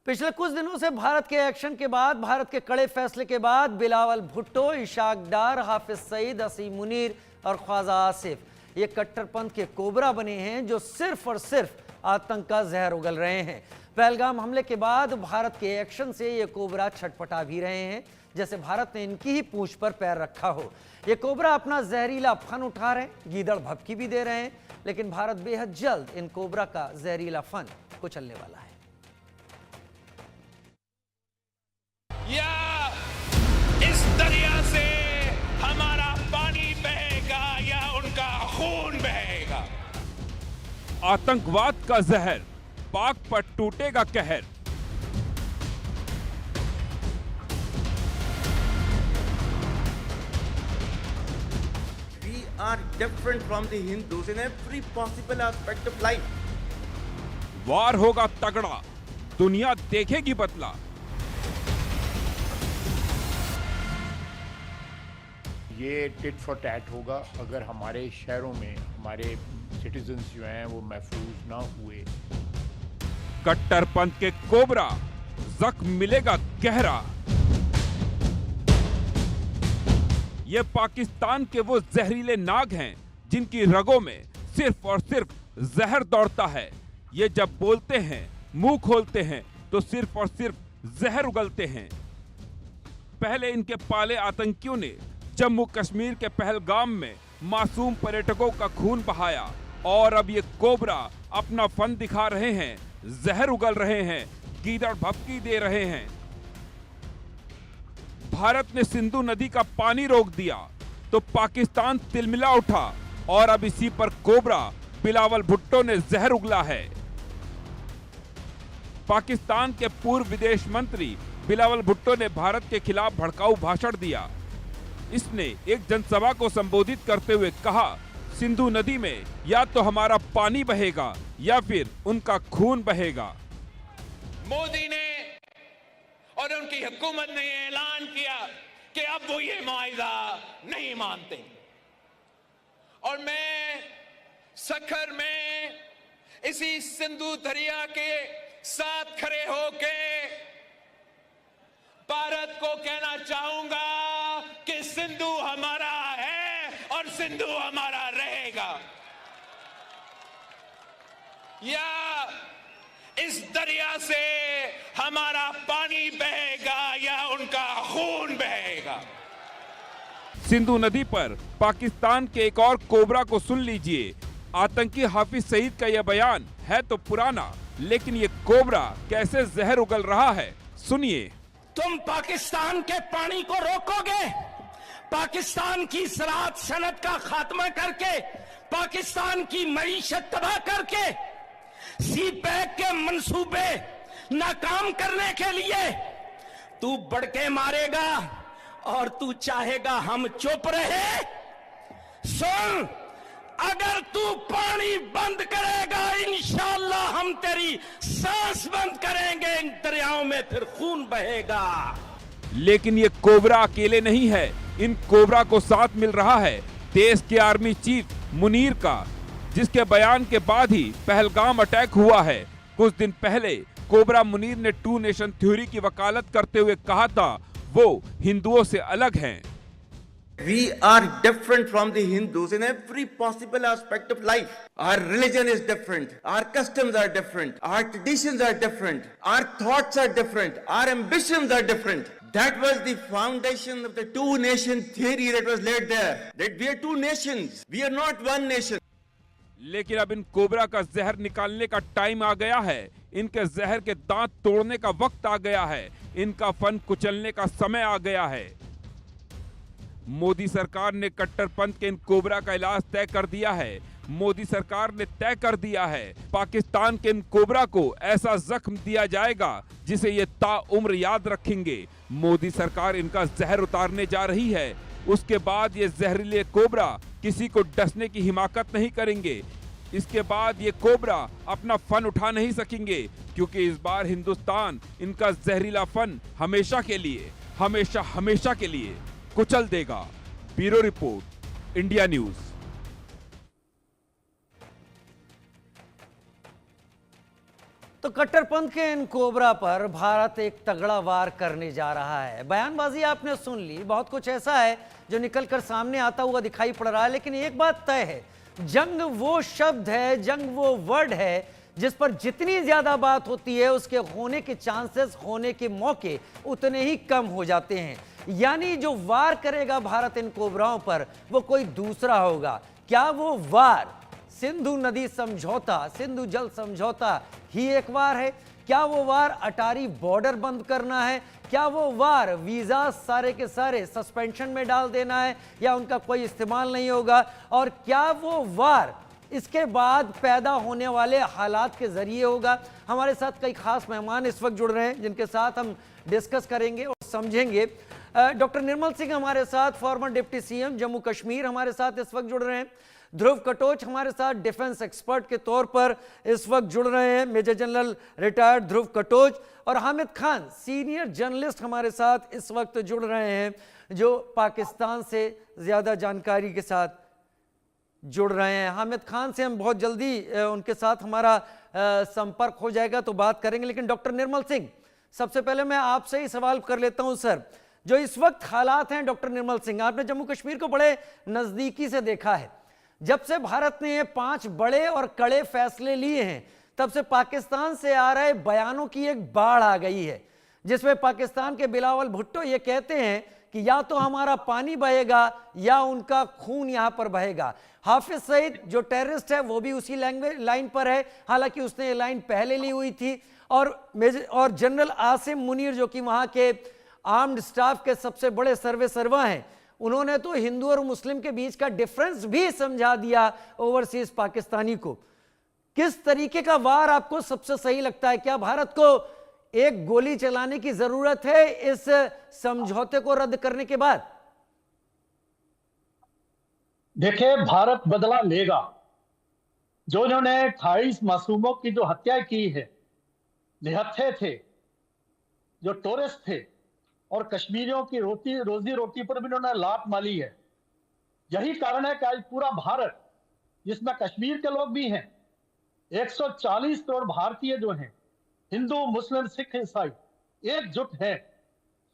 पिछले कुछ दिनों से भारत के एक्शन के बाद, भारत के कड़े फैसले के बाद बिलावल भुट्टो, इशाक डार, हाफिज सईद, असीम मुनीर और ख्वाजा आसिफ ये कट्टरपंथ के कोबरा बने हैं जो सिर्फ और सिर्फ आतंक का जहर उगल रहे हैं। पहलगाम हमले के बाद भारत के एक्शन से ये कोबरा छटपटा भी रहे हैं, जैसे भारत ने इनकी ही पूंछ पर पैर रखा हो। ये कोबरा अपना जहरीला फन उठा रहे हैं, गीदड़ भभकी भी दे रहे हैं, लेकिन भारत बेहद जल्द इन कोबरा का जहरीला फन कुचलने वाला है। या इस दरिया से हमारा पानी बहेगा या उनका खून बहेगा। आतंकवाद का जहर, पाक पर टूटेगा कहर। We are different from the Hindus in every possible aspect of life. वार होगा तगड़ा, दुनिया देखेगी बदला। ये टिट फॉर टैट होगा अगर हमारे शहरों में हमारे सिटीजन्स जो हैं वो महफूज ना हुए। कट्टरपंथ के कोबरा, जख्म मिलेगा गहरा। ये पाकिस्तान के वो जहरीले नाग हैं जिनकी रगों में सिर्फ और सिर्फ जहर दौड़ता है। ये जब बोलते हैं, मुंह खोलते हैं तो सिर्फ और सिर्फ जहर उगलते हैं। पहले इनके पाले आतंकियों ने जम्मू कश्मीर के पहलगाम में मासूम पर्यटकों का खून बहाया और अब ये कोबरा अपना फन दिखा रहे हैं, जहर उगल रहे हैं, गीदड़ भभकी दे रहे हैं। भारत ने सिंधु नदी का पानी रोक दिया तो पाकिस्तान तिलमिला उठा और अब इसी पर कोबरा बिलावल भुट्टो ने जहर उगला है। पाकिस्तान के पूर्व विदेश मंत्री बिलावल भुट्टो ने भारत के खिलाफ भड़काऊ भाषण दिया। इसने एक जनसभा को संबोधित करते हुए कहा, सिंधु नदी में या तो हमारा पानी बहेगा या फिर उनका खून बहेगा। मोदी ने और उनकी हुकूमत ने ऐलान किया कि अब वो ये मुआहिदा नहीं मानते और मैं सखर में इसी सिंधु दरिया के साथ खड़े होके भारत को कहना चाहूंगा कि सिंधु हमारा है और सिंधु हमारा रहेगा। या इस दरिया से हमारा पानी बहेगा या उनका खून बहेगा। सिंधु नदी पर पाकिस्तान के एक और कोबरा को सुन लीजिए। आतंकी हाफिज सईद का यह बयान है तो पुराना, लेकिन ये कोबरा कैसे जहर उगल रहा है, सुनिए। तुम पाकिस्तान के पानी को रोकोगे, पाकिस्तान की ज़राअत सनत का खात्मा करके, पाकिस्तान की मईशत तबाह करके, सीपैक के मंसूबे नाकाम करने के लिए तू बड़के मारेगा और तू चाहेगा हम चुप रहे। सुन, अगर तू पानी बंद करेगा इंशाअल्लाह हम तेरी सांस बंद करेंगे, इन दरियाओं में फिर खून बहेगा। लेकिन ये कोबरा अकेले नहीं है, इन कोबरा को साथ मिल रहा है देश के आर्मी चीफ मुनीर का, जिसके बयान के बाद ही पहलगाम अटैक हुआ है। कुछ दिन पहले कोबरा मुनीर ने टू नेशन थ्योरी की वकालत करते हुए कहा था वो हिंदुओं से अलग हैं। We are different from the Hindus in every possible aspect of life. Our religion is different. Our customs are different. Our traditions are different. Our thoughts are different. Our ambitions are different. That was the foundation of the two nation theory that was laid there. That we are two nations. We are not one nation. लेकिन अब इन cobra का जहर निकालने का time आ गया है। इनके जहर के दांत तोड़ने का वक्त आ गया है। इनका फन कुचलने का समय आ गया है। मोदी सरकार ने कट्टरपंथ के इन कोबरा का इलाज तय कर दिया है। मोदी सरकार ने तय कर दिया है पाकिस्तान के इन कोबरा को ऐसा जख्म दिया जाएगा जिसे ये ताउम्र याद रखेंगे। मोदी सरकार इनका जहर उतारने जा रही है। उसके बाद ये जहरीले कोबरा किसी को डसने की हिमाकत नहीं करेंगे। इसके बाद ये कोबरा अपना फन उठा नहीं सकेंगे, क्योंकि इस बार हिंदुस्तान इनका जहरीला फन हमेशा के लिए, हमेशा के लिए कुचल देगा। Bureau report, India news. तो कट्टरपंथ के इन कोबरा पर भारत एक तगड़ा वार करने जा रहा है। बयानबाजी आपने सुन ली, बहुत कुछ ऐसा है जो निकलकर सामने आता हुआ दिखाई पड़ रहा है, लेकिन एक बात तय है, जंग वो शब्द है, जंग वो वर्ड है जिस पर जितनी ज्यादा बात होती है उसके होने के चांसेस, होने के मौके उतने ही कम हो जाते हैं। यानी जो वार करेगा भारत इन कोबराओं पर वो कोई दूसरा होगा। क्या वो वार सिंधु नदी समझौता, सिंधु जल समझौता ही एक वार है? क्या वो वार अटारी बॉर्डर बंद करना है? क्या वो वार वीजा सारे के सारे सस्पेंशन में डाल देना है या उनका कोई इस्तेमाल नहीं होगा? और क्या वो वार इसके बाद पैदा होने वाले हालात के जरिए होगा? हमारे साथ कई खास मेहमान इस वक्त जुड़ रहे हैं जिनके साथ हम डिस्कस करेंगे और समझेंगे। डॉक्टर निर्मल सिंह हमारे साथ, farmer deputy CM Jammu Kashmir, हमारे साथ इस वक्त जुड़ रहे हैं। ध्रुव कटोच हमारे साथ डिफेंस एक्सपर्ट के तौर पर इस वक्त जुड़ रहे हैं, मेजर जनरल रिटायर्ड ध्रुव कटोच। और हामिद खान सीनियर जर्नलिस्ट हमारे साथ इस वक्त जुड़ रहे हैं, जो पाकिस्तान से ज़्यादा जानकारी के साथ जुड़ रहे हैं। हामिद खान से हम बहुत जल्दी उनके साथ हमारा संपर्क हो जाएगा तो बात करेंगे, लेकिन डॉक्टर निर्मल सिंह, सबसे पहले मैं आपसे ही सवाल कर लेता हूं सर। जो इस वक्त हालात हैं डॉक्टर निर्मल सिंह, आपने जम्मू कश्मीर को बड़े नज़दीकी से देखा है। जब से भारत ने ये 5 बड़े और कड़े फैसले लिए हैं तब से पाकिस्तान से आ रहे बयानों की एक बाढ़ आ गई है, जिसमें पाकिस्तान के बिलावल भुट्टो ये कहते हैं कि या तो हमारा पानी बहेगा या उनका खून यहां पर बहेगा। हाफिज सईद जो टेररिस्ट है वो भी उसी लाइन पर है, हालांकि उसने ये लाइन पहले ली हुई थी। और जनरल आसिम मुनीर जो कि वहां के आर्म्ड स्टाफ के सबसे बड़े सर्वा हैं, उन्होंने तो हिंदू और मुस्लिम के बीच का डिफरेंस भी समझा दिया ओवरसीज पाकिस्तानी को। किस तरीके का वार आपको सबसे सही लगता है? क्या भारत को एक गोली चलाने की जरूरत है इस समझौते को रद्द करने के बाद? देखिए, भारत बदला लेगा। जो इन्होंने 28 मासूमों की जो हत्या की है, निहत्थे थे, जो टूरिस्ट थे, और कश्मीरियों की रोजी रोटी पर भी इन्होंने लात मारी है। यही कारण है कि आज पूरा भारत, जिसमें कश्मीर के लोग भी हैं, 140 करोड़ भारतीय जो हैं, हिंदू, मुस्लिम, सिख, ईसाई, एकजुट हैं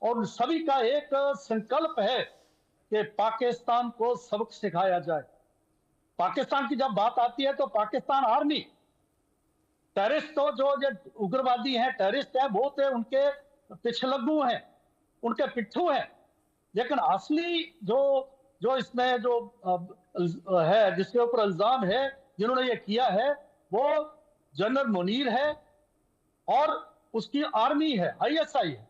और सभी का एक संकल्प है कि पाकिस्तान को सबक सिखाया जाए। पाकिस्तान की जब बात आती है तो पाकिस्तान आर्मी, टेररिस्ट तो जो उग्रवादी हैं, टेररिस्ट हैं, वो थे, उनके पिछलग्गू हैं, उनके पिट्ठू हैं, लेकिन असली जो इसमें जो है, जिसके ऊपर इल्जाम है, जिन्होंने ये किया है, वो जनरल मुनीर है और उसकी आर्मी है, ISI है।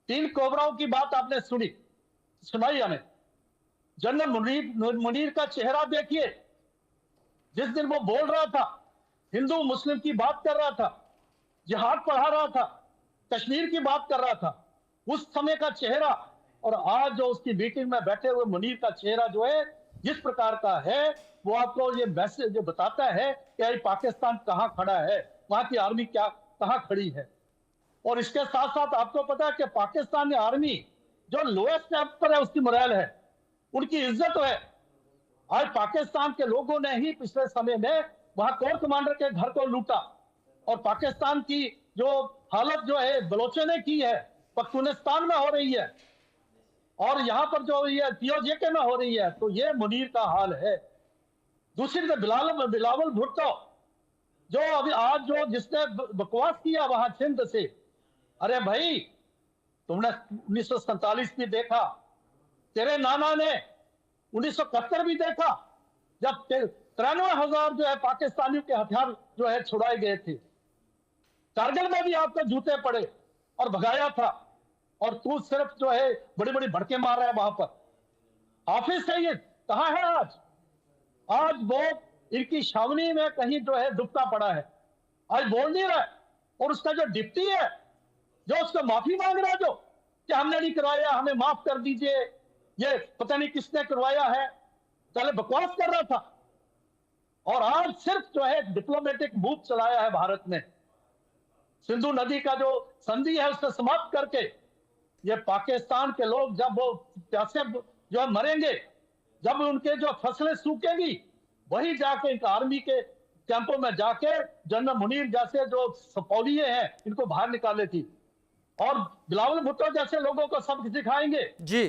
3 कोबराओं की बात आपने सुनाई हमें। जनरल मुनीर का चेहरा देखिए, जिस दिन वो बोल रहा था, हिंदू मुस्लिम की बात कर रहा था, जिहाद पढ़ा रहा था, कश्मीर की बात कर रहा था, उस समय का चेहरा और आज जो उसकी मीटिंग में बैठे हुए मुनीर का चेहरा जो है, जिस प्रकार का है, वो आपको ये मैसेज जो बताता है कि पाकिस्तान कहां खड़ा है, वहां की आर्मी कहां खड़ी है। और इसके साथ साथ आपको पता है कि पाकिस्तानी आर्मी जो लोएस्ट स्टेप पर है, उसकी मोरल है, उनकी इज्जत है। आज पाकिस्तान के लोगों ने ही पिछले समय में वहां कोर कमांडर के घर को लूटा, और पाकिस्तान की जो हालत जो है बलोचों ने की है, पख्तूनिस्तान में हो रही है, और यहां पर जो ये POJK में हो रही है, तो ये मुनीर का हाल है। दूसरी तरफ बिलावल भुट्टो जो अभी आज जो जिसने बकवास किया वहां सिंध से, अरे भाई, तुमने 1947 भी देखा, तेरे नाना ने 1971 भी देखा, जब 93,000 जो है पाकिस्तानियों के हथियार जो है छुड़ाए गए थे। कारगिल में भी आपको जूते पड़े और भगाया था, और तू सिर्फ जो है बड़ी बड़ी भड़के मार रहा है वहां पर। हाफिज सईद कहां है आज वो इनकी छावनी में कहीं जो है डूबता पड़ा है, आज बोल नहीं रहा है। और उसका जो डिप्टी है, जो उसको माफी मांग रहा है, जो कि हमने नहीं करवाया, हमें माफ कर दीजिए, ये पता नहीं किसने करवाया है, पहले बकवास कर रहा था, और आज सिर्फ जो है डिप्लोमेटिक मूव चलाया है भारत ने। सिंधु नदी का जो संधि है उससे समाप्त करके ये पाकिस्तान के लोग जब वो प्यासे जो है मरेंगे, जब उनके जो फसलें सूखेंगी, वही जाके एक आर्मी के कैंपों में जाके जनरल मुनीर जैसे जो सपौलिये हैं इनको बाहर निकाले थी, और बिलावल भुट्टो जैसे लोगों को सबक सिखाएंगे जी।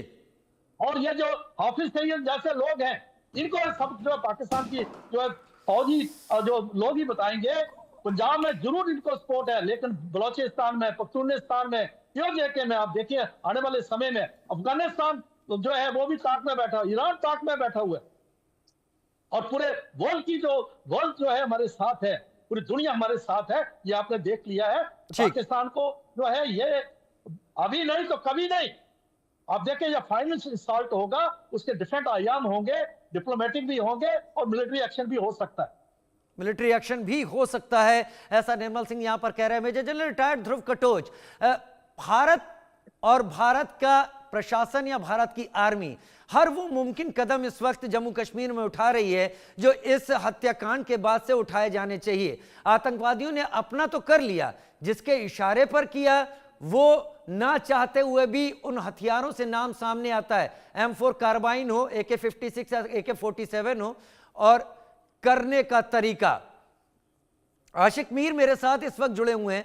और ये जो हाफिज सईद जैसे लोग हैं इनको सब जो पाकिस्तान की जो है फौजी जो लोग ही बताएंगे। पंजाब में जरूर इनको सपोर्ट है, लेकिन बलोचिस्तान में, पख्तूनिस्तान में, POJK में आप देखिए आने वाले समय में अफगानिस्तान जो है वो भी ताक में बैठा, ईरान ताक में बैठा हुआ है, और पूरे वर्ल्ड जो है हमारे साथ है, पूरी दुनिया हमारे साथ है। ये आपने देख लिया है। पाकिस्तान को जो है ये अभी नहीं तो कभी नहीं, आप देखें ये फाइनल असॉल्ट होगा, उसके डिफरेंट आयाम होंगे, डिप्लोमेटिक भी होंगे और मिलिट्री एक्शन भी हो सकता है। मिलिट्री एक्शन भी हो सकता है, ऐसा निर्मल सिंह यहां पर कह रहे हैं। मेजर जनरल रिटायर्ड ध्रुव कटोच, भारत और भारत का प्रशासन या भारत की आर्मी हर वो मुमकिन कदम इस वक्त जम्मू कश्मीर में उठा रही है जो इस हत्याकांड के बाद से उठाए जाने चाहिए। आतंकवादियों ने अपना तो कर लिया, जिसके इशारे पर किया वो ना चाहते हुए भी उन हथियारों से नाम सामने आता है, M4 कार्बाइन हो, AK-56 या AK-47 हो, और करने का तरीका। आशिक मीर मेरे साथ इस वक्त जुड़े हुए हैं।